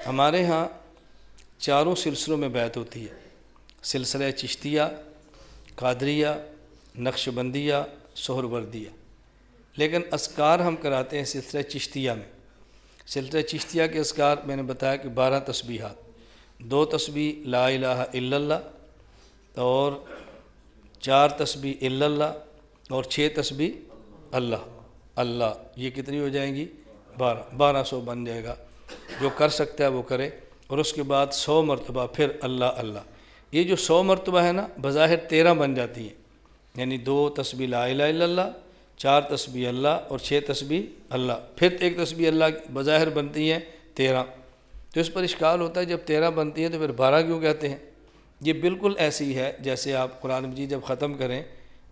ہمارے ہاں چاروں سلسلوں میں بیعت ہوتی ہے، سلسلہ چشتیہ، قادریہ، نقشبندیہ، سہروردیہ، لیکن اذکار ہم کراتے ہیں سلسلہ چشتیہ میں۔ سلسلہ چشتیہ کے اذکار میں نے بتایا کہ 12 تسبیحات، 2 تسبیح لا الہ الا اللہ اور 4 تسبیح الا اللہ اور 6 تسبیح اللہ اللہ، یہ کتنی ہو جائیں گی؟ 1200 بن جائے گا۔ جو کر سکتا ہے وہ کرے، اور اس کے بعد 100 مرتبہ پھر اللہ اللہ۔ یہ جو 100 مرتبہ ہے نا، بظاہر 13 بن جاتی ہیں، یعنی 2 تسبیح لا الہ الا اللہ، 4 تسبیح اللہ اور 6 تسبیح اللہ، پھر 1 تسبیح اللہ، بظاہر بنتی ہیں 13۔ تو اس پر اشکال ہوتا ہے جب 13 بنتی ہیں تو پھر 12 کیوں کہتے ہیں؟ یہ بالکل ایسی ہے جیسے آپ قرآن مجید جب ختم کریں،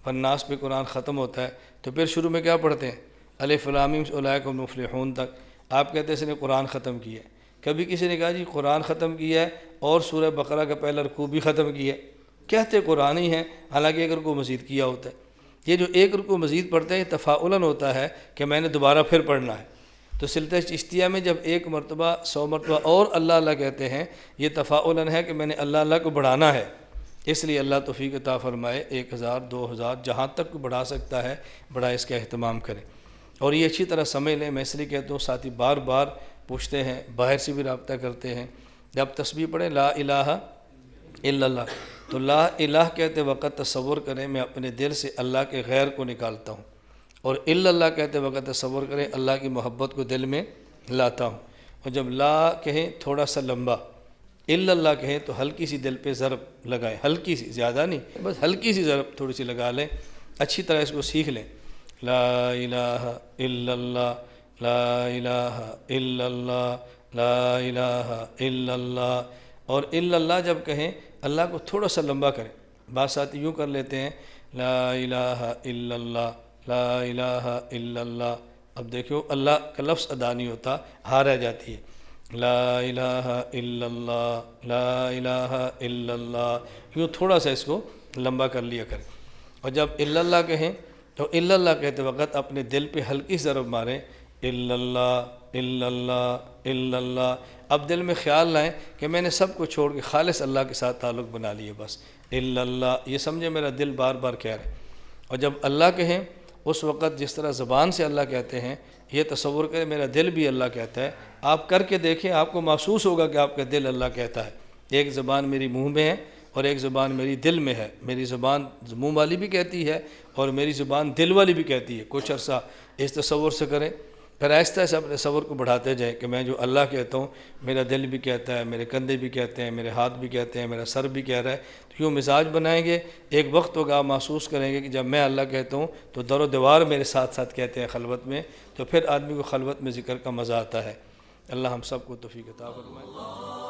والناس پہ قرآن ختم ہوتا ہے تو پھر شروع میں کیا پڑھتے ہیں؟ الف لام میم اولئک هم المفلحون تک۔ آپ کہتے ہیں اس نے قرآن ختم کیا ہے۔ کبھی کسی نے کہا جی قرآن ختم کیا ہے اور سورہ بقرہ کا پہلا رکوع بھی ختم کیا ہے، کہتے قرآن ہی ہیں، حالانکہ ایک رکوع مزید کیا ہوتا ہے۔ یہ جو ایک رکوع مزید پڑھتے ہیں یہ تفاعلاً ہوتا ہے کہ میں نے دوبارہ پھر پڑھنا ہے۔ تو سلسلہ چشتیہ میں جب 1 مرتبہ 100 مرتبہ اور اللہ اللہ کہتے ہیں، یہ تفاعلاً ہے کہ میں نے اللہ اللہ کو بڑھانا ہے۔ اس لیے اللہ توفیق عطا فرمائے، 1000 2000 جہاں تک کو بڑھا سکتا ہے بڑا اس کا اہتمام کریں، اور یہ اچھی طرح سمجھ لیں۔ میں اس لیے کہتا ہوں ساتھی بار بار پوچھتے ہیں، باہر سے بھی رابطہ کرتے ہیں، جب تسبیح پڑھیں لا الہ الا اللہ، تو لا الہ کہتے وقت تصور کریں میں اپنے دل سے اللہ کے غیر کو نکالتا ہوں، اور الا اللہ کہتے وقت تصور کریں اللہ کی محبت کو دل میں لاتا ہوں۔ اور جب لا کہیں تھوڑا سا لمبا، الا اللہ کہیں تو ہلکی سی دل پہ ضرب لگائیں، ہلکی سی، زیادہ نہیں، بس ہلکی سی ضرب تھوڑی سی لگا لیں، اچھی طرح اس کو سیکھ لیں۔ لا الہ الا اللہ، لا الہ الا اللہ، لا الہ الا اللہ، اور الا اللہ جب کہیں اللہ کو تھوڑا سا لمبا کریں۔ بعض ساتھی یوں کر لیتے ہیں لا الہ الا اللہ، لا الہ الا اللہ، اب دیکھو اللہ کا لفظ ادا نہیں ہوتا، ہاں رہ جاتی ہے۔ لا الہ الا اللہ، لا الہ الا اللہ، یوں تھوڑا سا اس کو لمبا کر لیا کریں۔ اور جب الا اللہ کہیں تو الا اللہ کہتے وقت اپنے دل پہ ہلکی ضرب ماریں، الا اللہ الا اللہ الا اللہ۔ اب دل میں خیال لائیں کہ میں نے سب کو چھوڑ کے خالص اللہ کے ساتھ تعلق بنا لیے، بس الا اللہ، یہ سمجھے میرا دل بار بار کہہ رہے۔ اور جب اللہ کہیں اس وقت جس طرح زبان سے اللہ کہتے ہیں، یہ تصور کریں میرا دل بھی اللہ کہتا ہے۔ آپ کر کے دیکھیں، آپ کو محسوس ہوگا کہ آپ کا دل اللہ کہتا ہے۔ ایک زبان میری منہ میں ہے اور ایک زبان میری دل میں ہے، میری زبان منہ والی بھی کہتی ہے اور میری زبان دل والی بھی کہتی ہے۔ کچھ عرصہ اس تصور سے کریں، پھر آہستہ سے اپنے تصور کو بڑھاتے جائیں کہ میں جو اللہ کہتا ہوں میرا دل بھی کہتا ہے، میرے کندھے بھی کہتے ہیں، میرے ہاتھ بھی کہتے ہیں، میرا سر بھی کہہ رہا ہے۔ تو یوں مزاج بنائیں گے، ایک وقت ہوگا آپ محسوس کریں گے کہ جب میں اللہ کہتا ہوں تو در و دیوار میرے ساتھ ساتھ کہتے ہیں خلوت میں، تو پھر آدمی کو خلوت میں ذکر کا مزہ آتا ہے۔ اللہ ہم سب کو توفیق عطا فرمائے۔